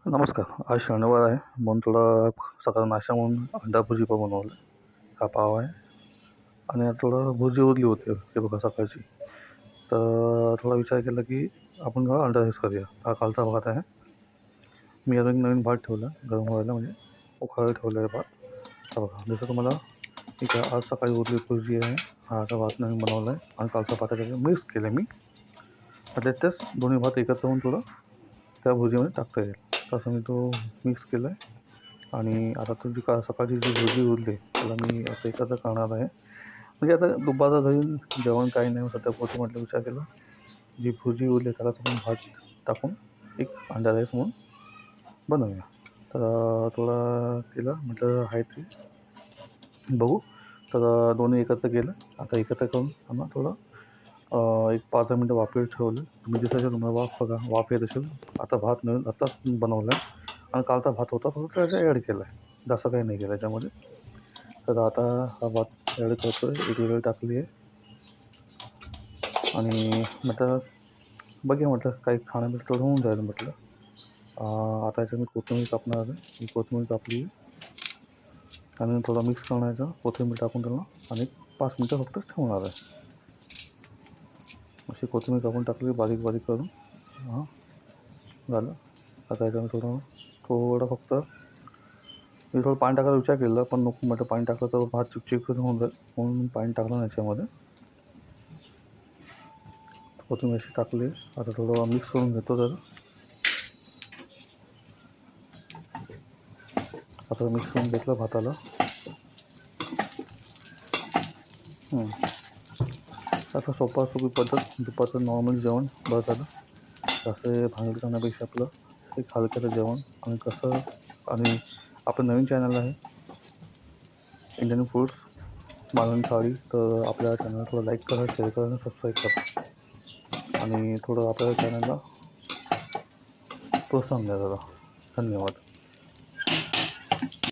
नमस्कार. आज शनिवार आहे म्हणून थोडा सकाळ नाश्ता म्हणून अंडा भुर्जी पण बनवलं. हा पाव आहे आणि आता थोडं भुर्जी उरली होती ते बघा सकाळची. तर थोडा विचार केला की आपण थोडा अंडा राईस करूया. हा कालचा भात आहे. मी अजून नवीन भात ठेवला गरम व्हायला म्हणजे उकळायला ठेवला आहे भात. हा बघा जसं तुम्हाला ठीक आहे आज सकाळी उरली भुर्जी आहे. हा आता भात नवीन बनवला आहे आणि कालचा भात आहे मिक्स केलं मी. आता त्याच दोन्ही भात एकत्र होऊन थोडं त्या भुर्जीमध्ये टाकता येईल. तसं मी तो मिक्स केला आहे. आणि आता तुझी सकाळची जी भुर्जी उरली त्याला मी असं एकत्र करणार आहे. म्हणजे आता दुपारचं घरी जेवण काही नाही सध्या पोटी म्हटलं विचार केला जी भुर्जी उरली त्यालाच आपण भात टाकून एक अंडा राईस म्हणून बनवूया. तर थोडा केलं म्हटलं आहे ते बघू. तर दोन्ही एकत्र केलं. आता एकत्र करून आम्हाला थोडं एक 5-10 मिनटं वाफेवर ठेवलं. तुम्ही दिसत असेल तुम्हाला वाफ बघा वाफ येत असेल. आता भात नवीन आत्ताच बनवला आहे आणि कालचा भात होता फक्त त्याचा ॲड केला आहे. जास्त काही नाही केलं याच्यामध्ये. तर आता हा भात ॲड करतो आहे. एक वेळ टाकली आहे आणि म्हटलं बघूया म्हटलं काही खाण्यामध्ये थोडं होऊन जाईल म्हटलं. आता याच्यात मी कोथिंबीर कापणार आहे. मी कोथिंबीर कापली आणि थोडा मिक्स करण्याचा कोथिंबीर टाकून त्याला आणि 5 मिनटं फक्त ठेवणार आहे. अशी कोथिंबीर कापून टाकली बारीक बारीक करून. हां झालं. आता याच्यामध्ये थोडं फक्त मी थोडं पाणी टाकायचा विचार केला पण नको म्हटलं पाणी टाकलं तर भात चिकचिक होऊन जाईल म्हणून पाणी टाकलं नाही याच्यामध्ये. कोथिंबीर अशी टाकली. आता थोडं मिक्स करून घेतो तर आता मिक्स करून घेतलं भाताला. आता सोपी पद्धत दुपारचं नॉर्मल जेवण बस झालं. जास्त भांगडी करण्यापेक्षा आपलं एक हलक्याचं जेवण आणि कसं आणि आपलं नवीन चॅनल आहे इंडियन फूड्स मालवणी थाळी. तर आपल्या चॅनलला थोडं लाईक करा, शेअर करा आणि सबस्क्राईब करा आणि थोडं आपल्या चॅनलला प्रोत्साहन द्या दादा. धन्यवाद.